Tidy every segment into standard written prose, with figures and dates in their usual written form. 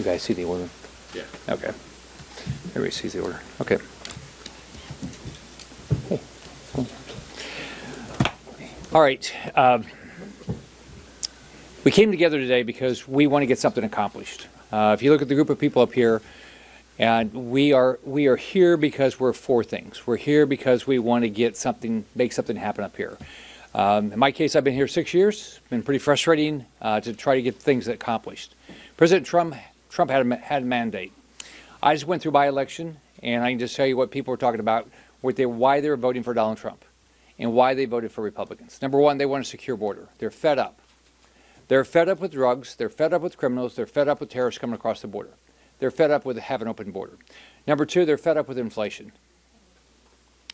You guys see the order? Yeah. Okay. Everybody sees the order. Okay. Hey. All right. We came together today because we want to get something accomplished. If you look at the group of people up here, and we are here because we're for things. We're here because we want to get something, make something happen up here. In my case, I've been here 6 years. It's been pretty frustrating to try to get things accomplished. President Trump had a mandate. I just went through by election, and I can just tell you what people were talking about, why they were voting for Donald Trump, and why they voted for Republicans. Number one, they want a secure border. They're fed up. They're fed up with drugs. They're fed up with criminals. They're fed up with terrorists coming across the border. They're fed up with having an open border. Number two, they're fed up with inflation.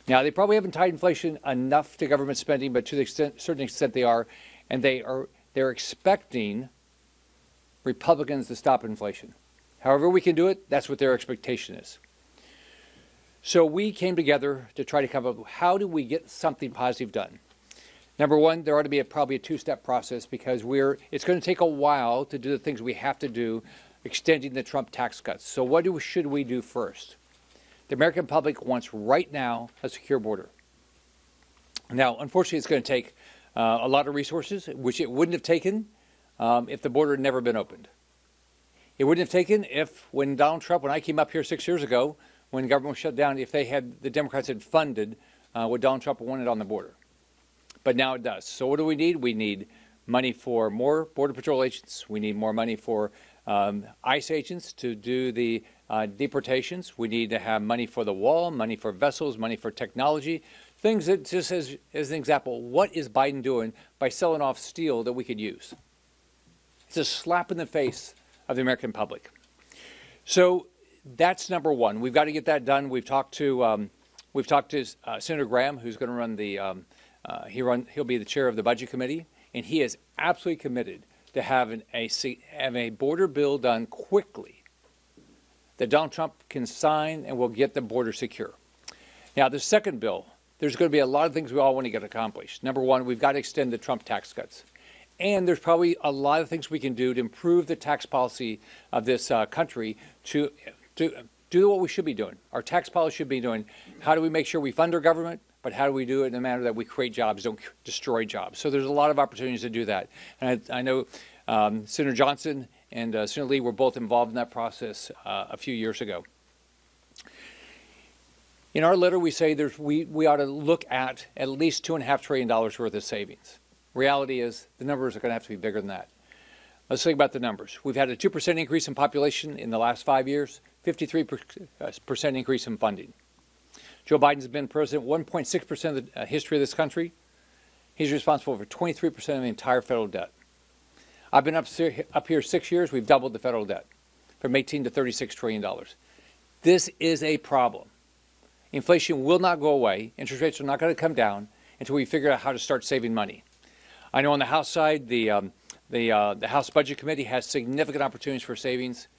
Now, they probably haven't tied inflation enough to government spending, but to the certain extent they are, and they're expecting Republicans to stop inflation. However we can do it, that's what their expectation is. So we came together to try to come up with how do we get something positive done. Number one, there ought to be probably a two-step process because it's going to take a while to do the things we have to do, extending the Trump tax cuts. So what should we do first? The American public wants right now a secure border. Now, unfortunately, it's going to take a lot of resources, which it wouldn't have taken if the border had never been opened. It wouldn't have taken when I came up here 6 years ago, when government was shut down, if the Democrats had funded what Donald Trump wanted on the border. But now it does. So what do we need? We need money for more Border Patrol agents. We need more money for ICE agents to do the deportations. We need to have money for the wall, money for vessels, money for technology. Things that, just as an example, what is Biden doing by selling off steel that we could use? It's a slap in the face of the American public. So that's number one. We've got to get that done. We've talked to Senator Graham, who's going to run the he'll be the chair of the Budget Committee, and he is absolutely committed to having a border bill done quickly that Donald Trump can sign and will get the border secure. Now, the second bill, there's going to be a lot of things we all want to get accomplished. Number one, we've got to extend the Trump tax cuts. And there's probably a lot of things we can do to improve the tax policy of this country to do what we should be doing. Our tax policy should be doing, how do we make sure we fund our government, but how do we do it in a manner that we create jobs, don't destroy jobs? So there's a lot of opportunities to do that. And I know Senator Johnson and Senator Lee were both involved in that process a few years ago. In our letter, we say we ought to look at least $2.5 trillion worth of savings. Reality is the numbers are going to have to be bigger than that. Let's think about the numbers. We've had a 2% increase in population in the last 5 years, 53% increase in funding. Joe Biden's been president 1.6% of the history of this country. He's responsible for 23% of the entire federal debt. I've been up here 6 years. We've doubled the federal debt from $18 to $36 trillion. This is a problem. Inflation will not go away. Interest rates are not going to come down until we figure out how to start saving money. I know on the House side, the House Budget Committee has significant opportunities for savings.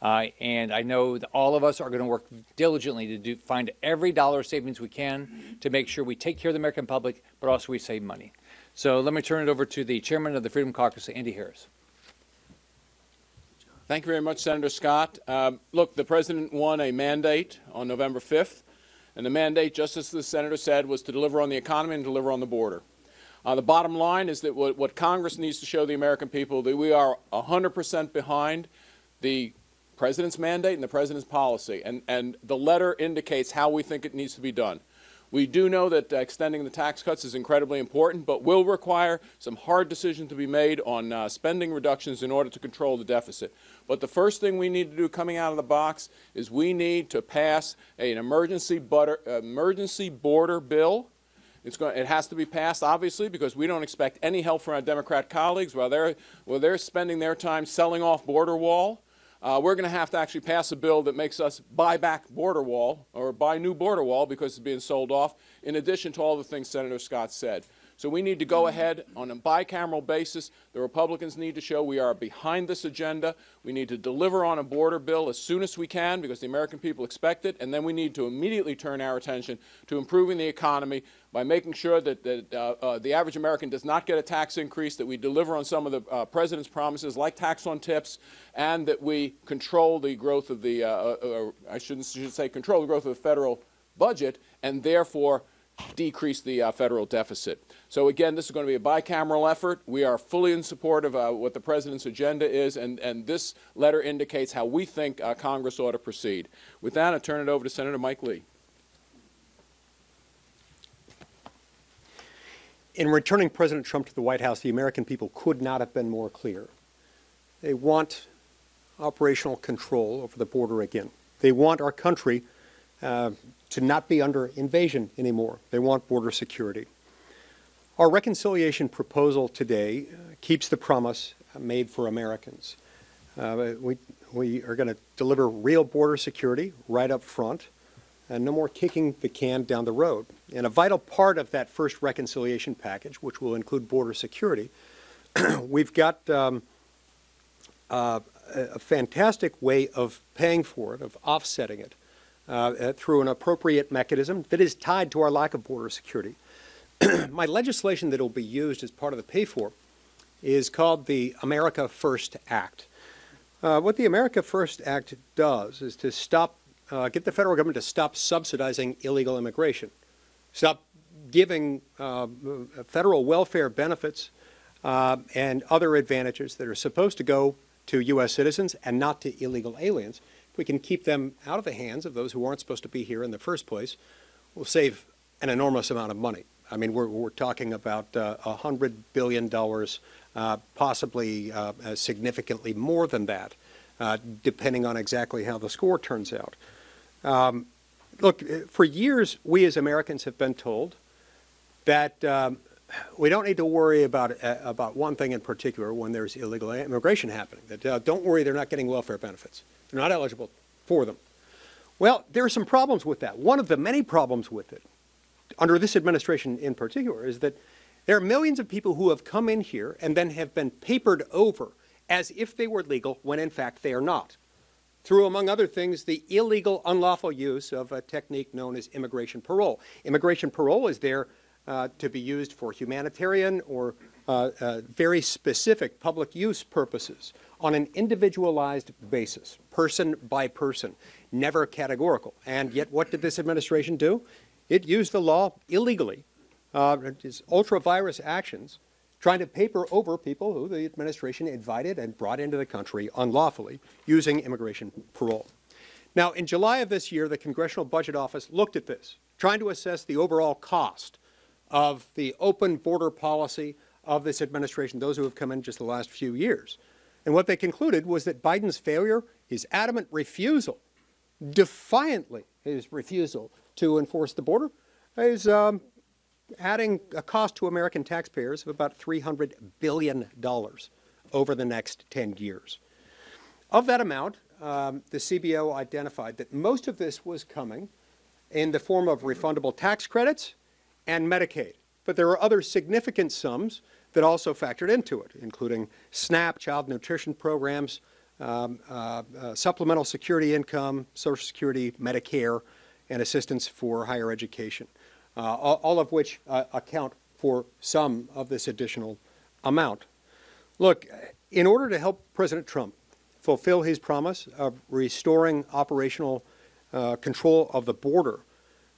And I know that all of us are going to work diligently to find every dollar of savings we can to make sure we take care of the American public, but also we save money. So let me turn it over to the chairman of the Freedom Caucus, Andy Harris. Thank you very much, Senator Scott. Look, the president won a mandate on November 5th, and the mandate, just as the senator said, was to deliver on the economy and deliver on the border. The bottom line is that what Congress needs to show the American people that we are 100% behind the president's mandate and the president's policy, and the letter indicates how we think it needs to be done. We do know that extending the tax cuts is incredibly important, but will require some hard decisions to be made on spending reductions in order to control the deficit. But the first thing we need to do coming out of the box is we need to pass an emergency border bill. It has to be passed, obviously, because we don't expect any help from our Democrat colleagues while they're spending their time selling off border wall. We're going to have to actually pass a bill that makes us buy back border wall or buy new border wall because it's being sold off, in addition to all the things Senator Scott said. So we need to go ahead on a bicameral basis. The Republicans need to show we are behind this agenda. We need to deliver on a border bill as soon as we can because the American people expect it, and then we need to immediately turn our attention to improving the economy by making sure that the average American does not get a tax increase, that we deliver on some of the President's promises like tax on tips, and that we control the growth of the, I should say control the growth of the federal budget, and therefore decrease the federal deficit. So again, this is going to be a bicameral effort. We are fully in support of what the President's agenda is, and this letter indicates how we think Congress ought to proceed. With that, I turn it over to Senator Mike Lee. In returning President Trump to the White House, the American people could not have been more clear. They want operational control over the border again. They want our country to not be under invasion anymore. They want border security. Our reconciliation proposal today keeps the promise made for Americans. We are going to deliver real border security right up front, and no more kicking the can down the road. And a vital part of that first reconciliation package, which will include border security, we've got a fantastic way of paying for it, of offsetting it, through an appropriate mechanism that is tied to our lack of border security. My legislation that will be used as part of the pay for is called the America First Act. What the America First Act does is to stop, get the federal government to stop subsidizing illegal immigration, stop giving federal welfare benefits and other advantages that are supposed to go to U.S. citizens and not to illegal aliens. If we can keep them out of the hands of those who aren't supposed to be here in the first place, we'll save an enormous amount of money. I mean, we're talking about $100 billion, possibly significantly more than that, depending on exactly how the score turns out. Look, for years, we as Americans have been told that we don't need to worry about one thing in particular when there's illegal immigration happening, that don't worry, they're not getting welfare benefits. They're not eligible for them. Well, there are some problems with that. One of the many problems with it, under this administration in particular, is that there are millions of people who have come in here and then have been papered over as if they were legal when in fact they are not, through, among other things, the illegal, unlawful use of a technique known as immigration parole. Immigration parole is there to be used for humanitarian or very specific public use purposes on an individualized basis, person by person, never categorical. And yet what did this administration do? It used the law illegally, its ultra-virus actions, trying to paper over people who the administration invited and brought into the country unlawfully using immigration parole. Now, in July of this year, the Congressional Budget Office looked at this, trying to assess the overall cost of the open border policy of this administration, those who have come in just the last few years. And what they concluded was that Biden's failure, his adamant refusal, defiantly his refusal to enforce the border, is adding a cost to American taxpayers of about $300 billion over the next 10 years. Of that amount, the CBO identified that most of this was coming in the form of refundable tax credits and Medicaid. But there are other significant sums that also factored into it, including SNAP, child nutrition programs, supplemental security income, Social Security, Medicare, and assistance for higher education, all of which account for some of this additional amount. Look, in order to help President Trump fulfill his promise of restoring operational control of the border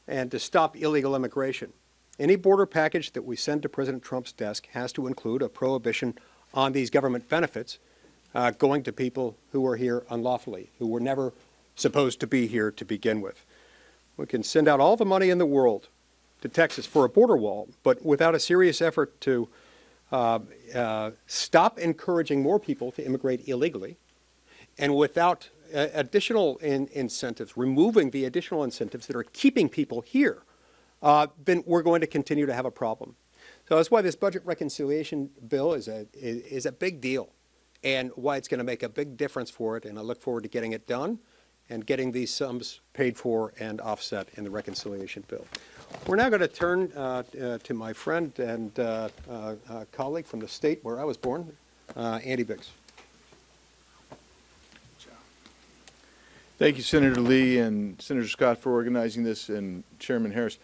and to stop illegal immigration, any border package that we send to President Trump's desk has to include a prohibition on these government benefits going to people who are here unlawfully, who were never supposed to be here to begin with. We can send out all the money in the world to Texas for a border wall, but without a serious effort to stop encouraging more people to immigrate illegally, and without additional incentives, removing the additional incentives that are keeping people here, then we're going to continue to have a problem. So that's why this budget reconciliation bill is a big deal, and why it's going to make a big difference for it, and I look forward to getting it done and getting these sums paid for and offset in the reconciliation bill. We're now going to turn to my friend and colleague from the state where I was born, Andy Biggs. Thank you, Senator Lee and Senator Scott, for organizing this, and Chairman Harris.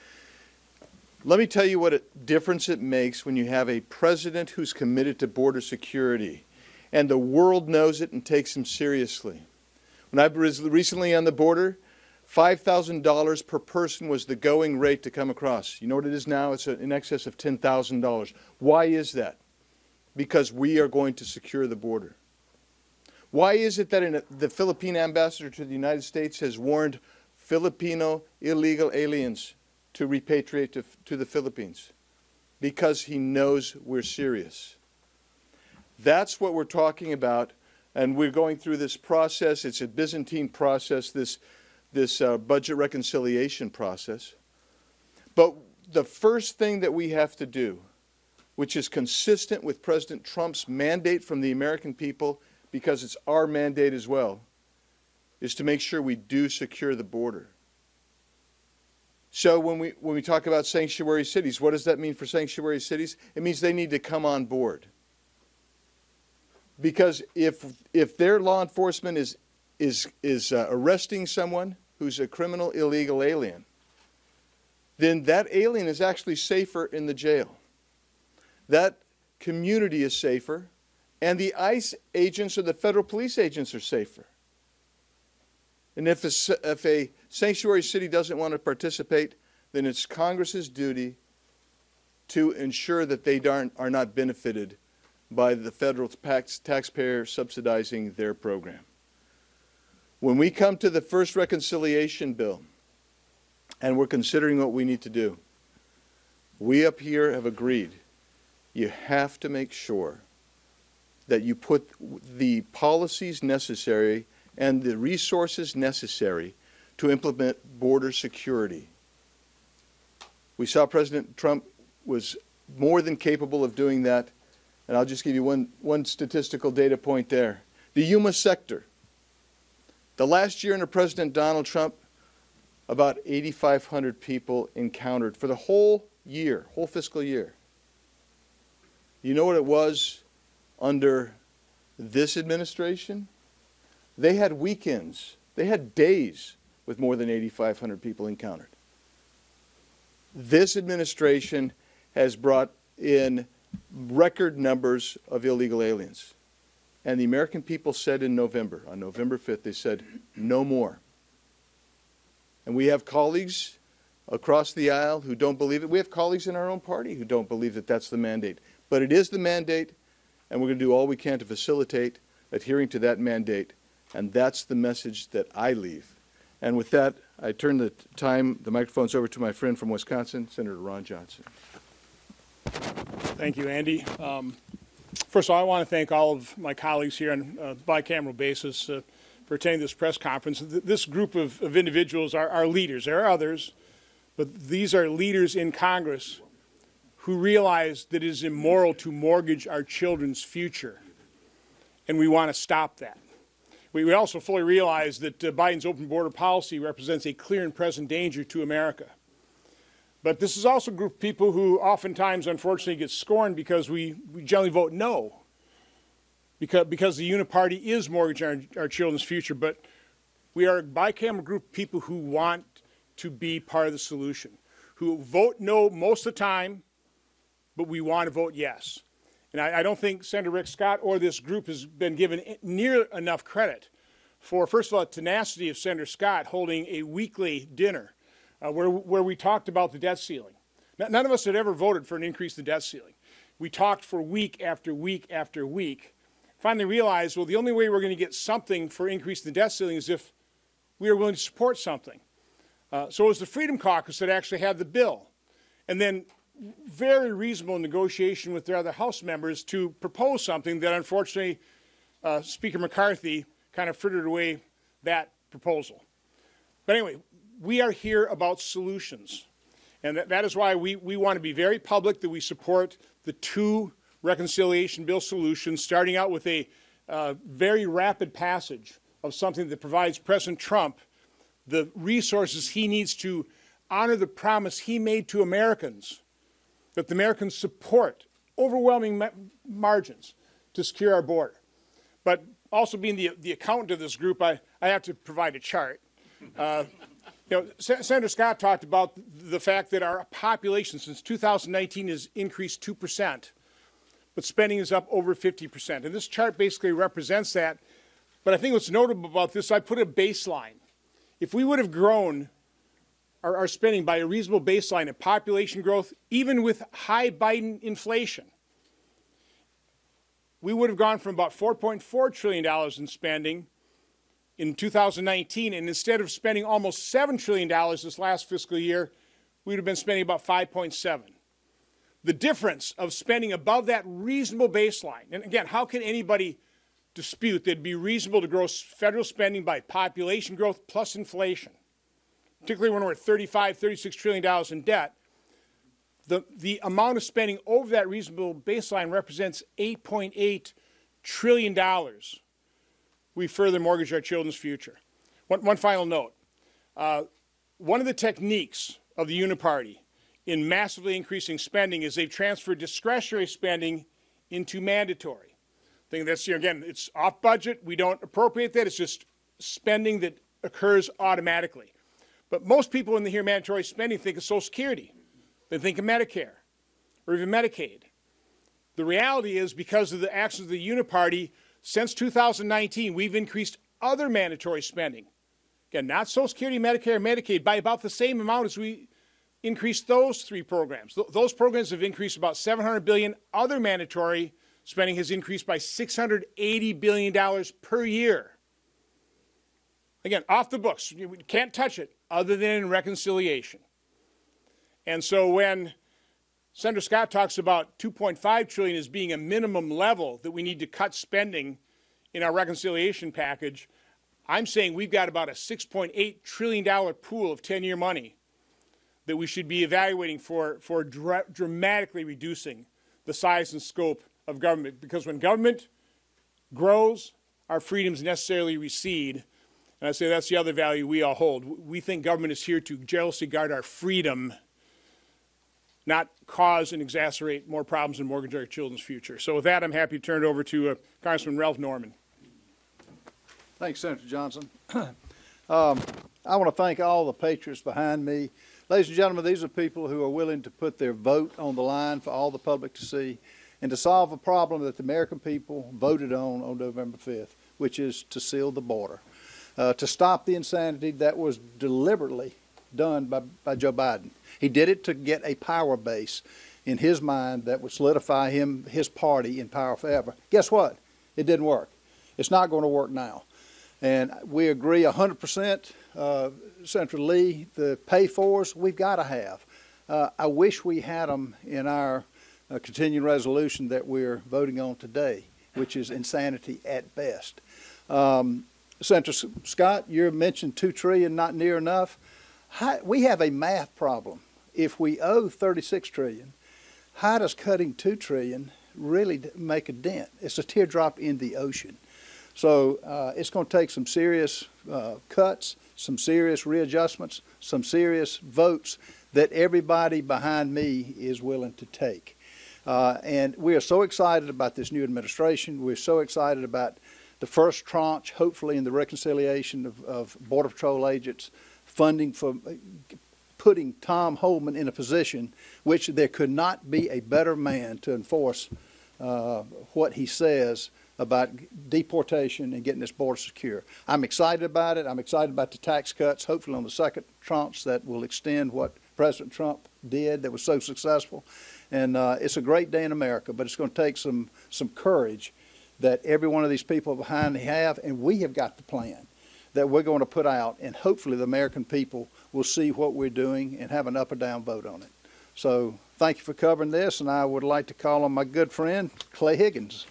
Let me tell you what a difference it makes when you have a president who's committed to border security, and the world knows it and takes him seriously. When I was recently on the border, $5,000 per person was the going rate to come across. You know what it is now? It's in excess of $10,000. Why is that? Because we are going to secure the border. Why is it that the Philippine ambassador to the United States has warned Filipino illegal aliens to repatriate to the Philippines? Because he knows we're serious. That's what we're talking about, and we're going through this process. It's a Byzantine process, this budget reconciliation process. But the first thing that we have to do, which is consistent with President Trump's mandate from the American people, because it's our mandate as well, is to make sure we do secure the border. So when we talk about sanctuary cities, what does that mean for sanctuary cities? It means they need to come on board. Because if their law enforcement is arresting someone who's a criminal illegal alien, then that alien is actually safer in the jail. That community is safer, and the ICE agents or the federal police agents are safer. And if a sanctuary city doesn't want to participate, then it's Congress's duty to ensure that they are not benefited by the federal taxpayer subsidizing their program. When we come to the first reconciliation bill, and we're considering what we need to do, we up here have agreed you have to make sure that you put the policies necessary and the resources necessary to implement border security. We saw President Trump was more than capable of doing that, and I'll just give you one statistical data point there. The Yuma sector. The last year under President Donald Trump, about 8,500 people encountered for the whole year, whole fiscal year. You know what it was under this administration? They had weekends, they had days with more than 8,500 people encountered. This administration has brought in record numbers of illegal aliens. And the American people said in November, on November 5th, they said, no more. And we have colleagues across the aisle who don't believe it. We have colleagues in our own party who don't believe that that's the mandate. But it is the mandate, and we're going to do all we can to facilitate adhering to that mandate. And that's the message that I leave. And with that, I turn the microphones over to my friend from Wisconsin, Senator Ron Johnson. Thank you, Andy. First of all, I want to thank all of my colleagues here on a bicameral basis for attending this press conference. This group of individuals are leaders. There are others, but these are leaders in Congress who realize that it is immoral to mortgage our children's future, and we want to stop that. We also fully realize that Biden's open border policy represents a clear and present danger to America. But this is also a group of people who oftentimes, unfortunately, get scorned because we generally vote no, because the uniparty is mortgaging our children's future. But we are a bicameral group of people who want to be part of the solution, who vote no most of the time, but we want to vote yes. And I don't think Senator Rick Scott or this group has been given near enough credit for, first of all, the tenacity of Senator Scott holding a weekly dinner where we talked about the debt ceiling. None of us had ever voted for an increase in the debt ceiling. We talked for week after week after week. Finally realized, well, the only way we're going to get something for increasing the debt ceiling is if we are willing to support something. So it was the Freedom Caucus that actually had the bill. And then very reasonable negotiation with their other House members to propose something that unfortunately Speaker McCarthy kind of frittered away that proposal. But anyway, we are here about solutions. And that is why we want to be very public that we support the two reconciliation bill solutions, starting out with a very rapid passage of something that provides President Trump the resources he needs to honor the promise he made to Americans, that the Americans support overwhelming margins to secure our border. But also being the accountant of this group, I have to provide a chart. Senator Scott talked about the fact that our population since 2019 has increased 2%, but spending is up over 50%. And this chart basically represents that. But I think what's notable about this, I put a baseline. If we would have grown our spending by a reasonable baseline of population growth, even with high Biden inflation, we would have gone from about $4.4 trillion in spending in 2019, and instead of spending almost $7 trillion this last fiscal year, we would have been spending about 5.7. The difference of spending above that reasonable baseline, and again, how can anybody dispute that it'd be reasonable to grow federal spending by population growth plus inflation, particularly when we're at $36 trillion in debt? The amount of spending over that reasonable baseline represents $8.8 trillion. We further mortgage our children's future. One final note. One of the techniques of the Uniparty in massively increasing spending is they've transferred discretionary spending into mandatory. I think that's, again, it's off budget. We don't appropriate that. It's just spending that occurs automatically. But most people when they hear mandatory spending think of Social Security. They think of Medicare or even Medicaid. The reality is, because of the actions of the Uniparty, since 2019, we've increased other mandatory spending. Again, not Social Security, Medicare, and Medicaid, by about the same amount as we increased those three programs. Those programs have increased about $700 billion. Other mandatory spending has increased by $680 billion per year. Again, off the books. We can't touch it other than in reconciliation. And so when Senator Scott talks about $2.5 trillion as being a minimum level that we need to cut spending in our reconciliation package, I'm saying we've got about a $6.8 trillion pool of 10-year money that we should be evaluating for dramatically reducing the size and scope of government. Because when government grows, our freedoms necessarily recede. And I say that's the other value we all hold. We think government is here to jealously guard our freedom, not cause and exacerbate more problems and mortgage our children's future. So with that, I'm happy to turn it over to Congressman Ralph Norman. Thanks, Senator Johnson. I want to thank all the patriots behind me. Ladies and gentlemen, these are people who are willing to put their vote on the line for all the public to see and to solve a problem that the American people voted on November 5th, which is to seal the border, to stop the insanity that was deliberately done by Joe Biden. He did it to get a power base in his mind that would solidify his party in power forever. Guess what? It didn't work. It's not going to work now. And we agree 100%, Senator Lee, the pay-fors we've got to have. I wish we had them in our continuing resolution that we're voting on today, which is insanity at best. Senator Scott, you mentioned $2 trillion, not near enough. We have a math problem. If we owe $36 trillion, how does cutting $2 trillion really make a dent? It's a teardrop in the ocean. So it's going to take some serious cuts, some serious readjustments, some serious votes that everybody behind me is willing to take. And we are so excited about this new administration. We're so excited about the first tranche, hopefully, in the reconciliation of Border Patrol agents, funding for putting Tom Homan in a position which there could not be a better man to enforce what he says about deportation and getting this border secure. I'm excited about it. I'm excited about the tax cuts, hopefully on the second tranche that will extend what President Trump did that was so successful. And it's a great day in America, but it's going to take some courage that every one of these people behind me have, and we have got the plan that we're going to put out, and hopefully the American people will see what we're doing and have an up or down vote on it. So thank you for covering this, and I would like to call on my good friend, Clay Higgins.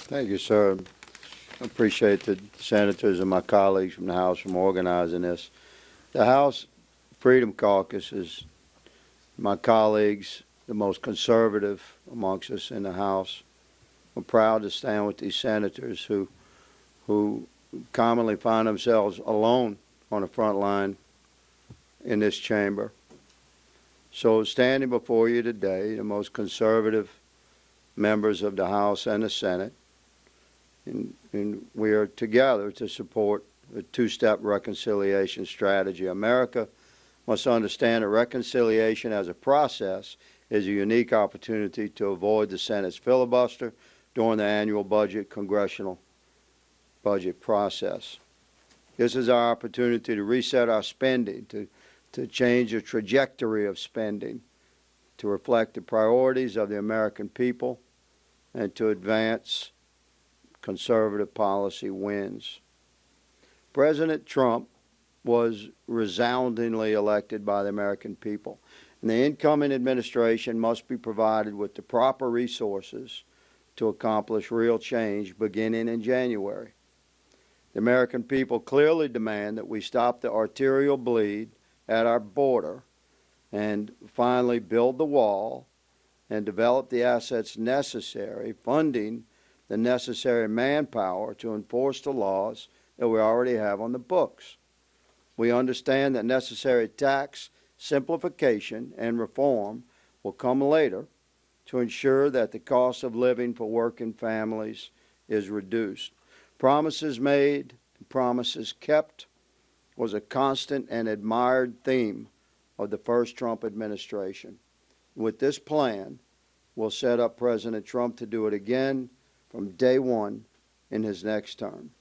Thank you, sir. I appreciate the senators and my colleagues from the House from organizing this. The House Freedom Caucus is my colleagues, the most conservative amongst us in the House. I'm proud to stand with these senators who commonly find themselves alone on the front line in this chamber. So standing before you today, the most conservative members of the House and the Senate, and we are together to support a two-step reconciliation strategy. America must understand that reconciliation as a process is a unique opportunity to avoid the Senate's filibuster during the annual congressional budget process. This is our opportunity to reset our spending, to change the trajectory of spending, to reflect the priorities of the American people, and to advance conservative policy wins. President Trump was resoundingly elected by the American people, and the incoming administration must be provided with the proper resources to accomplish real change beginning in January. The American people clearly demand that we stop the arterial bleed at our border and finally build the wall and develop the assets necessary, funding the necessary manpower to enforce the laws that we already have on the books. We understand that necessary tax simplification and reform will come later to ensure that the cost of living for working families is reduced. Promises made and promises kept was a constant and admired theme of the first Trump administration. With this plan, we'll set up President Trump to do it again from day one in his next term.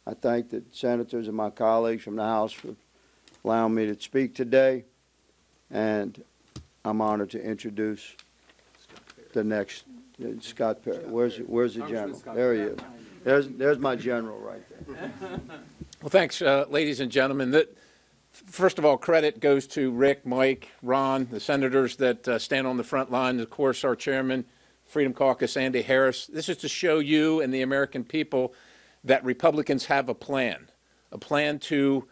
I thank the senators and my colleagues from the House for allowing me to speak today, and I'm honored to introduce the next, Scott Perry. Where's the general? There he is. There's my general right there. Well, thanks, ladies and gentlemen. First of all, credit goes to Rick, Mike, Ron, the senators that stand on the front line, of course, our chairman, Freedom Caucus, Andy Harris. This is to show you and the American people that Republicans have a plan to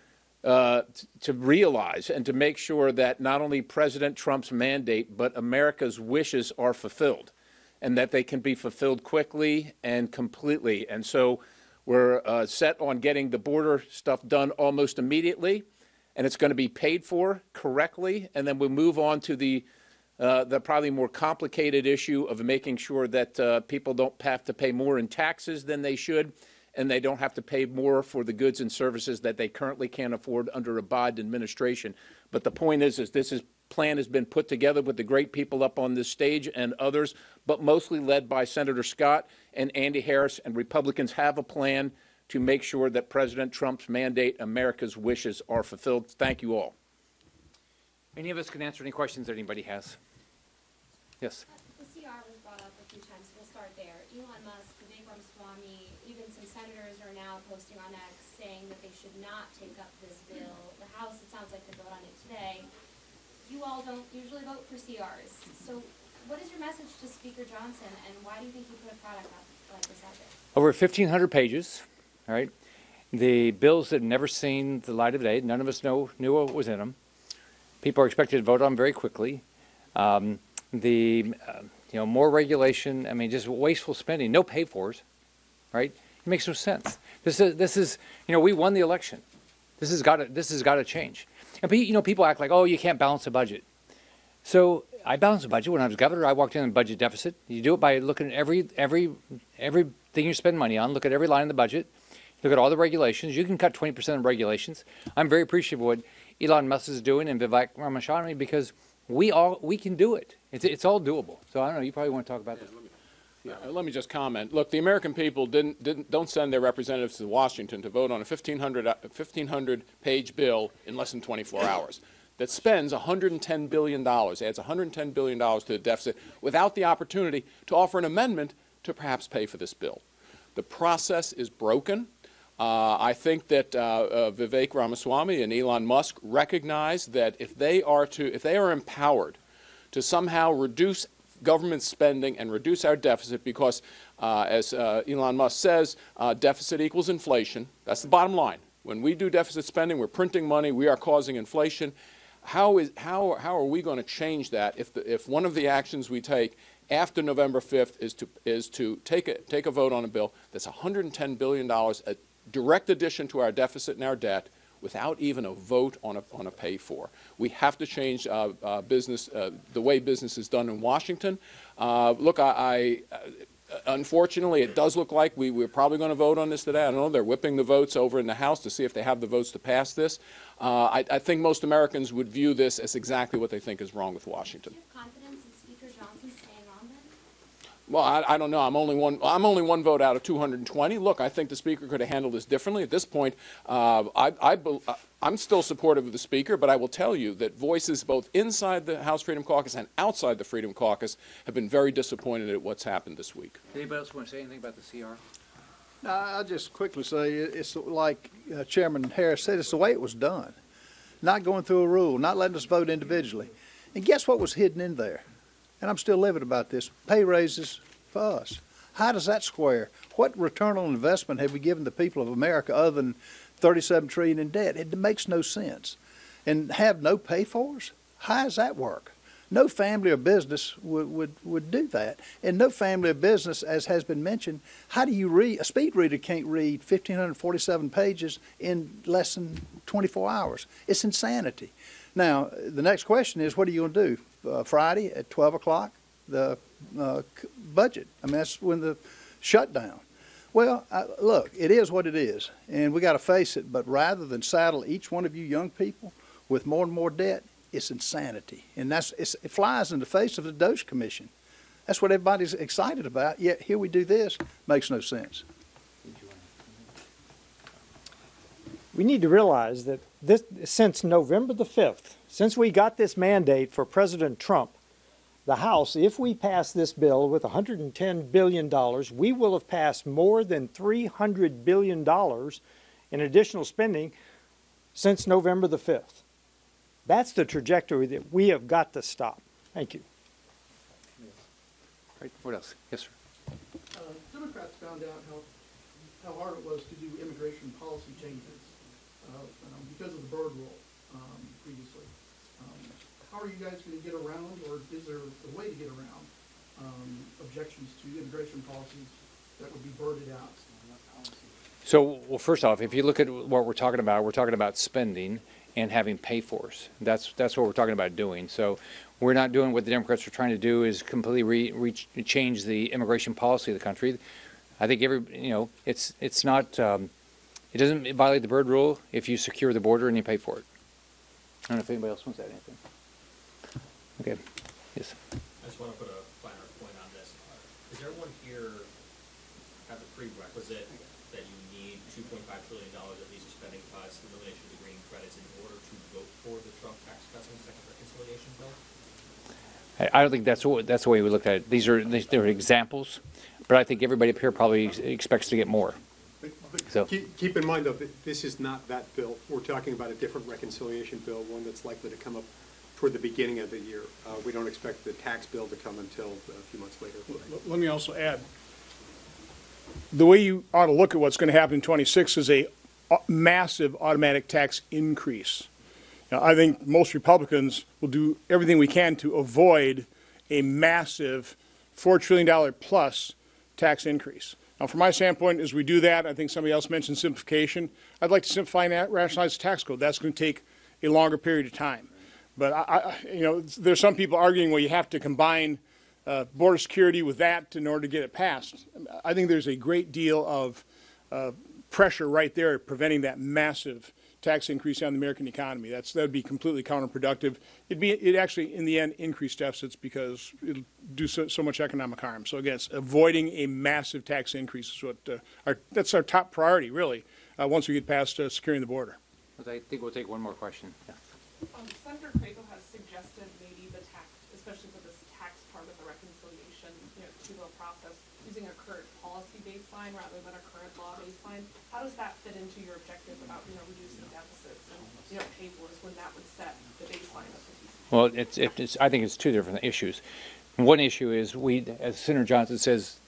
realize and to make sure that not only President Trump's mandate, but America's wishes are fulfilled, and that they can be fulfilled quickly and completely. And so we're set on getting the border stuff done almost immediately, and it's going to be paid for correctly, and then we'll move on to the probably more complicated issue of making sure that people don't have to pay more in taxes than they should, and they don't have to pay more for the goods and services that they currently can't afford under a Biden administration. But the point is this plan has been put together with the great people up on this stage and others, but mostly led by Senator Scott and Andy Harris, and Republicans have a plan to make sure that President Trump's mandate, America's wishes, are fulfilled. Thank you all. Any of us can answer any questions that anybody has. Yes. The CR was brought up a few times. We'll start there. Elon Musk, Vivek Ramaswamy, even some senators are now posting on X saying that they should not take up this bill. The House, it sounds like, could vote on it today. You all don't usually vote for CRs. So what is your message to Speaker Johnson, and why do you think he put a product like this out there? Over 1,500 pages, all right? The bills have never seen the light of day. None of us knew what was in them. People are expected to vote on very quickly. More regulation, I mean, just wasteful spending, no pay-fors, right? It makes no sense. This is, we won the election. This has got to change. And people act like, oh, you can't balance a budget. So I balanced a budget when I was governor. I walked in a budget deficit. You do it by looking at everything you spend money on. Look at every line in the budget. Look at all the regulations. You can cut 20% of regulations. I'm very appreciative of what Elon Musk is doing and Vivek Ramaswamy, because we can do it. It's all doable. So I don't know. You probably want to talk about this. Let me just comment. Look, the American people don't send their representatives to Washington to vote on a 1,500-page bill in less than 24 hours. That spends $110 billion, adds $110 billion to the deficit, without the opportunity to offer an amendment to perhaps pay for this bill. The process is broken. I think that Vivek Ramaswamy and Elon Musk recognize that if they are empowered to somehow reduce government spending and reduce our deficit, because as Elon Musk says, deficit equals inflation. That's the bottom line. When we do deficit spending, we're printing money, we are causing inflation. How are we going to change that if one of the actions we take after November 5th is to take a vote on a bill that's $110 billion, a direct addition to our deficit and our debt, without even a vote on a pay for. We have to change business, the way business is done in Washington. Look, unfortunately, it does look like we're probably going to vote on this today. I don't know. They're whipping the votes over in the House to see if they have the votes to pass this. I think most Americans would view this as exactly what they think is wrong with Washington. Do you have confidence in Speaker Johnson staying on then? Well, I don't know. I'm only one vote out of 220. Look, I think the Speaker could have handled this differently. At this point, I'm still supportive of the Speaker, but I will tell you that voices both inside the House Freedom Caucus and outside the Freedom Caucus have been very disappointed at what's happened this week. Anybody else want to say anything about the CR? No, I'll just quickly say, it's like Chairman Harris said, it's the way it was done. Not going through a rule, not letting us vote individually. And guess what was hidden in there? And I'm still livid about this, pay raises for us. How does that square? What return on investment have we given the people of America other than $37 trillion in debt? It makes no sense. And have no pay for us? How does that work? No family or business would do that. And no family or business, as has been mentioned, how do you read? A speed reader can't read 1,547 pages in less than 24 hours. It's insanity. Now, the next question is, what are you going to do? Friday at 12 o'clock, the budget. I mean, that's when the shutdown. Well, look, it is what it is, and we got to face it. But rather than saddle each one of you young people with more and more debt, it's insanity, and it flies in the face of the Doge Commission. That's what everybody's excited about. Yet here we do this. Makes no sense. We need to realize that since November the 5th, since we got this mandate for President Trump, the House, if we pass this bill with $110 billion, we will have passed more than $300 billion in additional spending since November the 5th. That's the trajectory that we have got to stop. Thank you. Right. What else? Yes, sir. Democrats found out how hard it was to do immigration policy changes because of the Byrd rule previously. How are you guys going to get around, or is there a way to get around objections to immigration policies that would be birded out? So, well, first off, if you look at what we're talking about spending and having pay-fors. That's what we're talking about doing. So we're not doing what the Democrats are trying to do is completely change the immigration policy of the country. I think it's not, it doesn't violate the Byrd rule if you secure the border and you pay for it. I don't know if anybody else wants to add anything. Okay. Yes. I just want to put a finer point on this. Does everyone here have the prerequisite that you need $2.5 trillion of these spending cuts, the elimination of the green credits in order to vote for the Trump tax cuts in the second reconciliation bill? I don't think that's the way we looked at it. They're examples, but I think everybody up here probably expects to get more. So keep in mind, though, that this is not that bill. We're talking about a different reconciliation bill, one that's likely to come up toward the beginning of the year. We don't expect the tax bill to come until a few months later. Let me also add, the way you ought to look at what's going to happen in 26 is a massive automatic tax increase. Now, I think most Republicans will do everything we can to avoid a massive $4 trillion plus tax increase. Now, from my standpoint, as we do that, I think somebody else mentioned simplification. I'd like to simplify and rationalize the tax code. That's going to take a longer period of time. But, there's some people arguing, well, you have to combine border security with that in order to get it passed. I think there's a great deal of pressure right there preventing that massive tax increase on the American economy. That would be completely counterproductive. It'd actually, in the end, increase deficits because it'll do so much economic harm. So again, it's avoiding a massive tax increase is what that's our top priority, really, once we get past securing the border. I think we'll take one more question. Yeah. Senator Crago has suggested maybe the tax, especially for this tax part of the reconciliation, to the process, using a current policy baseline rather than a current law baseline. How does that fit into your objective about reducing deficits and pay fors when that would set the baseline of the Well, I think it's two different issues. One issue is as Senator Johnson says,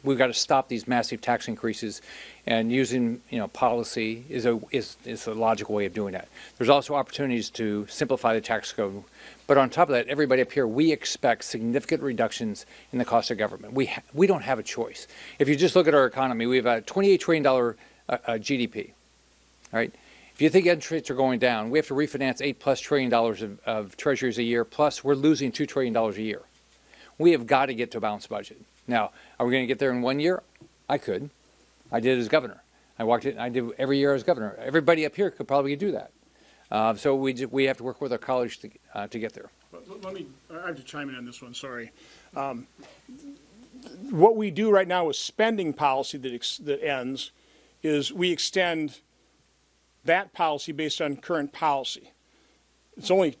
we've got to stop these massive tax increases, and using policy is a logical way of doing that. There's also opportunities to simplify the tax code, but on top of that, everybody up here, we expect significant reductions in the cost of government. We don't have a choice. If you just look at our economy, we have a $28 trillion GDP. All right. If you think interest rates are going down, we have to refinance $8+ trillion of treasuries a year. Plus, we're losing $2 trillion a year. We have got to get to a balanced budget. Now, are we going to get there in 1 year? I could. I did as governor. I did every year as governor. Everybody up here could probably do that. So we have to work with our colleagues to get there. I have to chime in on this one, sorry. What we do right now with spending policy that ends is we extend that policy based on current policy. It's only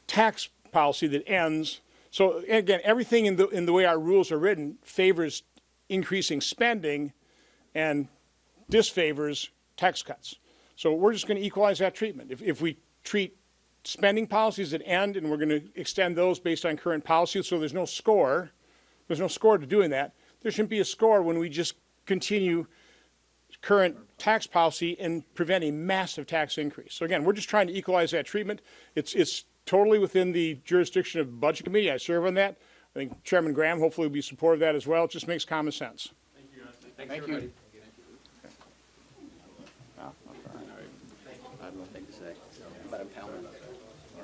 tax policy that ends. So again, everything in the way our rules are written favors increasing spending and disfavors tax cuts. So we're just going to equalize that treatment. If we treat spending policies that end and we're going to extend those based on current policy, so there's no score to doing that. There shouldn't be a score when we just continue current tax policy and prevent a massive tax increase. So again, we're just trying to equalize that treatment. It's totally within the jurisdiction of the Budget Committee. I serve on that. I think Chairman Graham hopefully will be supportive of that as well. It just makes common sense. Thank you, guys. Thank you.